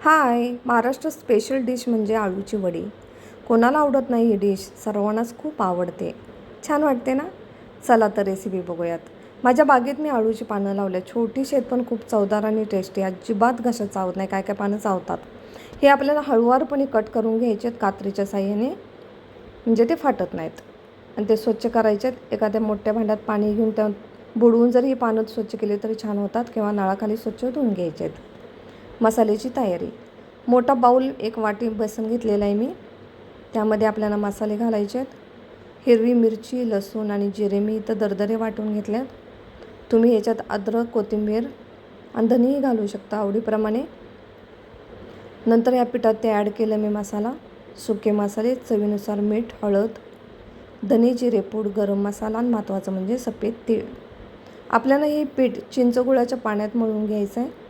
हाय, Maharashtra special dish म्हणजे आळूची वडी. कोणाला आवडत नाही ही डिश, सर्वांनाच खूप आवडते. छान वाटते ना? चला तर रेसिपी बघूयात. माझ्या बागेत मी आळूची पानं लावल्या. छोटीशी आहेत पण खूप चवदार आणि टेस्टी. अजिबात घशात चावत नाही. काय काय पानं चावतात. हे आपल्याला हळूवारपणे कट करून घ्यायचे आहेत कात्रीच्या साहाय्याने, म्हणजे ते फाटत नाहीत. आणि ते स्वच्छ करायचे आहेत. एखाद्या मोठ्या भांड्यात पाणी घेऊन त्यात बुडवून जर ही पानं स्वच्छ केली तरी छान होतात, किंवा नळाखाली स्वच्छ धुवून घ्यायचे आहेत. मसाल्याची तयारी. मोठा बाऊल एक वाटी बेसन घेतलेला आहे मी. त्यामध्ये आपल्याला मसाले घालायचे आहेत. हिरवी मिरची, लसूण आणि जिरे मी इथं दरदरे वाटून घेतल्यात. तुम्ही ह्याच्यात अद्रक, कोथिंबीर आणि धनेही घालू शकता आवडीप्रमाणे. नंतर या पिठात ते ॲड केलं मी मसाला, सुके मसाले, चवीनुसार मीठ, हळद, धने, जिरे पूड, गरम मसाला आणि महत्त्वाचं म्हणजे सफेद तीळ. आपल्याला हे पीठ चिंचगुळाच्या पाण्यात मळून घ्यायचं आहे.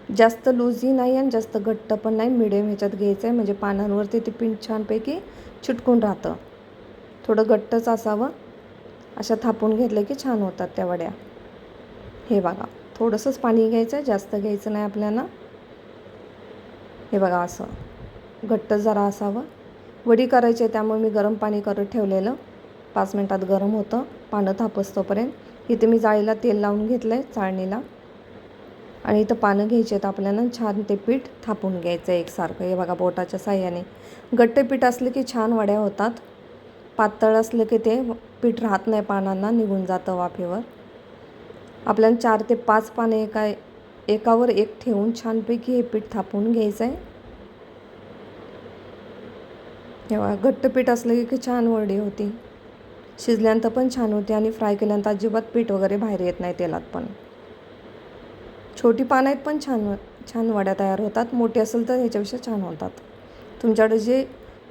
जास्त लूजही नाही आणि जास्त घट्ट पण नाही, मिडियम ह्याच्यात घ्यायचं आहे, म्हणजे पानांवरती ते पीठ छानपैकी चिटकून राहतं. थोडं घट्टच असावं. अशा थापून घेतलं की छान होतात त्या वड्या. हे बघा, थोडंसंच पाणी घ्यायचं आहे, जास्त घ्यायचं नाही आपल्याला. हे बघा, असं घट्ट जरा असावं. वडी करायची आहे त्यामुळे मी गरम पाणी करत ठेवलेलं. 5 मिनटात गरम होतं पानं थापसतोपर्यंत. इथे मी जाळीला तेल लावून घेतलं आहे, चाळणीला. आणि इथं पानं घ्यायचे आहेत आपल्याला. छान ते पीठ थापून घ्यायचं आहे एकसारखं. हे बघा, बोटाच्या साह्याने. घट्ट पीठ असलं की छान वड्या होतात. पातळ असलं की ते पीठ राहत नाही, पानांना निघून जातं वाफेवर. आपल्याला 4 ते 5 पाने एकावर एक ठेवून छानपैकी हे पीठ थापून घ्यायचं आहे. हे बघा, घट्ट पीठ असलं की छान वडी होती. शिजल्यानंतर पण छान होते आणि फ्राय केल्यानंतर अजिबात पीठ वगैरे बाहेर येत नाही तेलात पण. छोटी पानं आहेत पण छान वड्या तयार होतात. मोठी असेल तर ह्याच्यापेक्षा छान होतात. तुमच्याकडे जे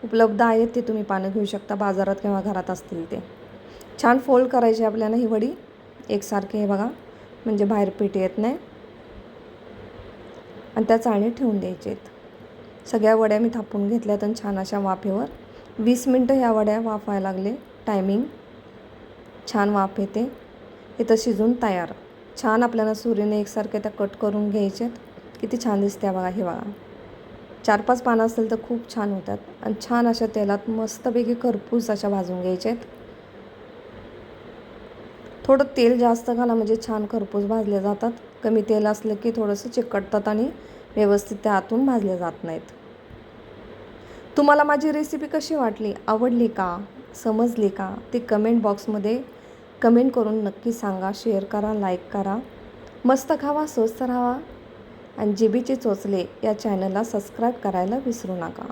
उपलब्ध आहेत ते तुम्ही पानं घेऊ शकता, बाजारात किंवा घरात असतील ते. छान फोल्ड करायची आपल्याला ही वडी एकसारखी. हे बघा, म्हणजे बाहेर पीठ येत नाही. आणि त्या चाळणीत ठेवून द्यायचे आहेत. सगळ्या वड्या मी थापून घेतल्यात आणि छान अशा वाफेवर 20 मिनटं ह्या वड्या वाफायला लागले. टायमिंग छान वाफ येते. इथं शिजून तयार. छान आपल्याला सुरीने एकसारखे त्या कट करून घ्यायच्यात. किती छान दिसते बघा. हे बघा, 4-5 पानं असेल तर खूप छान होतात. आणि छान अशा तेलात मस्तपैकी खरपूस अशा भाजून घ्यायच्यात. थोडं तेल जास्त घाला म्हणजे छान खरपूस भाजले जातात. कमी तेल असलं की थोडंसं चिकटतात आणि व्यवस्थित त्या आतून भाजले जात नाहीत. तुम्हाला माझी रेसिपी कशी वाटली, आवडली का, समजली का, ते कमेंट बॉक्समध्ये कमेंट करून नक्की सांगा. शेअर करा, लाईक करा. मस्त खावा, स्वस्त राहावा. आणि जिभेचे चोचले या चॅनलला सबस्क्राईब करायला विसरू नका.